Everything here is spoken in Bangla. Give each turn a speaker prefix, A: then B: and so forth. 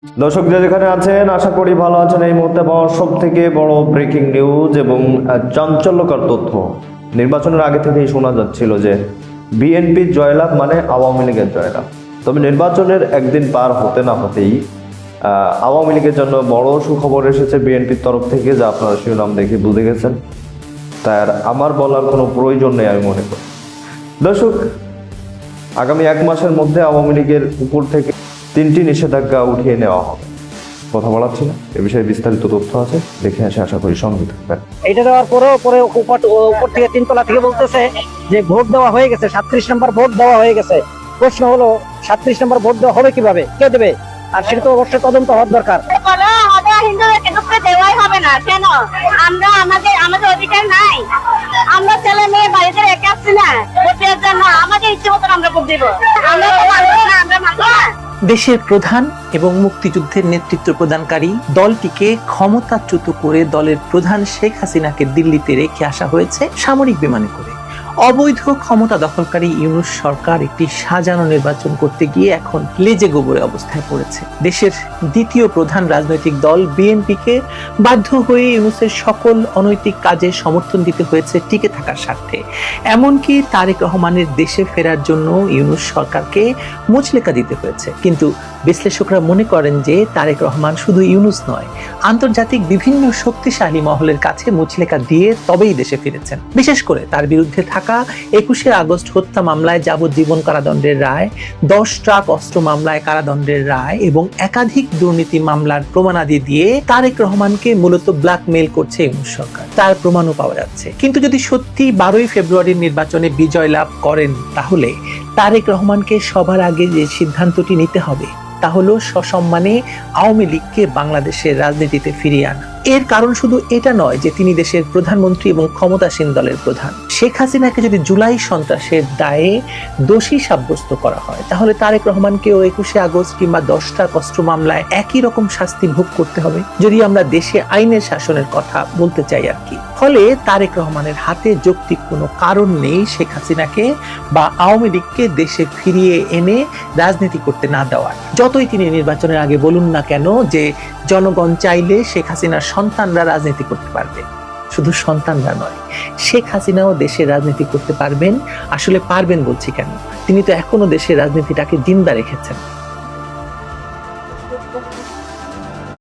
A: দর্শক যে যেখানে আছেন আশা করি ভালো আছেন। এই মুহূর্তে পাওয়া সব থেকে বড় ব্রেকিং নিউজ এবং চাঞ্চল্যকর তথ্য। নির্বাচনের আগে থেকেই শোনা যাচ্ছিল যে বিএনপির জয়লাভ মানে আওয়ামী লীগের জয়লাভ। তবে নির্বাচনের একদিন পার হতে না হতেই আওয়ামী লীগের জন্য বড় সুখবর এসেছে বিএনপির তরফ থেকে, যা আপনারা শিরোনাম দেখে বুঝে গেছেন। তাই আর আমার বলার কোনো প্রয়োজন নেই আমি মনে করি। দর্শক, আগামী 1 মাসের মধ্যে আওয়ামী লীগের উপর থেকে 3টি নিষেধাজ্ঞা উঠিয়ে নেওয়া হবে। কথা বলাচ্ছি না, এ বিষয়ে বিস্তারিত তথ্য আছে, দেখে আসে, আশা করি সঙ্গে থাকবেন।
B: এটা দেওয়ার পরেও পরে উপর থেকে 3 তলা থেকে বলতেছে যে ভোট দেওয়া হয়ে গেছে, 37 নম্বর ভোট দেওয়া হয়ে গেছে। প্রশ্ন হলো 37 নম্বর ভোট দেওয়া হবে কিভাবে, কে দেবে? আর সেটা তো অবশ্যই তদন্ত হওয়ার দরকার।
C: দেওয়াই হবে না কেন? আমরা আমাদের অধিকার নাই? আমরা ছেলে মেয়ে বাড়িতে রেখে আসছি না ভোটের জন্য? আমাদের ইচ্ছে মতন আমরা ভোট দিব। আমরা তো মানব না, আমরা মানব না।
D: দেশের প্রধান এবং মুক্তিযুদ্ধের নেতৃত্ব প্রদানকারী দলটিকে ক্ষমতাচ্যুত করে দলের প্রধান শেখ হাসিনাকে দিল্লিতে রেখে আসা হয়েছে সামরিক বিমানে করে। অবৈধ ক্ষমতা দখলকারী ইউনূস সরকার একটি সাজানো নির্বাচন করতে গিয়ে এখন লেজে গোবরে অবস্থায় পড়েছে। দেশের দ্বিতীয় প্রধান রাজনৈতিক দল বিএনপিকে বাধ্য হয়ে ইউনূসের সকল অনৈতিক কাজে সমর্থন দিতে হয়েছে টিকে থাকার স্বার্থে। এমনকি তারেক রহমানের দেশে ফেরার জন্য ইউনূস সরকারকে মুচলেকা দিতে হয়েছে। কিন্তু বিশ্লেষকরা মনে করেন যে তারেক রহমান শুধু ইউনূস নয়, আন্তর্জাতিক বিভিন্ন শক্তিশালী মহলের কাছে মুচলেকা দিয়ে তবেই দেশে ফিরেছেন। বিশেষ করে তার বিরুদ্ধে থাকা 21শে আগস্ট হত্যা মামলায় যাবজ্জীবন কারাদণ্ডের রায়, 10 ট্রাক অস্ত্র মামলায় কারাদণ্ডের রায় এবং একাধিক দুর্নীতি মামলার প্রমাণাদি দিয়ে তারেক রহমানকে মূলত ব্ল্যাকমেইল করছে ইউনূস সরকার। তার প্রমাণও পাওয়া যাচ্ছে। কিন্তু যদি সত্যি 12ই ফেব্রুয়ারির নির্বাচনে বিজয় লাভ করেন, তাহলে তারেক রহমানকে সবার আগে যে সিদ্ধান্তটি নিতে হবে তা হলো সসম্মানে আওয়ামী লীগকে বাংলাদেশের রাজনীতিতে ফিরিয়ে আনা। এর কারণ শুধু এটা নয় যে তিনি দেশের প্রধানমন্ত্রী এবং ক্ষমতাসীন দলের প্রধান। শেখ হাসিনাকে যদি জুলাই সন্ত্রাসের দায়ে দোষী সাব্যস্ত করা হয়, তাহলে তারেক রহমানকেও 21শে আগস্ট কিংবা 10 ট্রাক অস্ত্র মামলায় একই রকম শাস্তি ভোগ করতে হবে, যদি আমরা দেশে আইনের শাসনের কথা বলতে চাই আর কি। ফলে তারেক রহমানের হাতে যৌক্তিক কোনো কারণ নেই শেখ হাসিনাকে বা আওয়ামী লীগকে দেশে ফিরিয়ে এনে রাজনীতি করতে না দেওয়ার। যতই তিনি নির্বাচনের আগে বলুন না কেন যে জনগণ চাইলে শেখ হাসিনার সন্তানরা রাজনীতি করতে পারবে, শুধু সন্তানরা নয়, শেখ হাসিনাও দেশে রাজনীতি করতে পারবেন। আসলে পারবেন বলছি কেন, তিনি তো এখনো দেশের রাজনীতিটাকে জিন্দা রেখেছেন।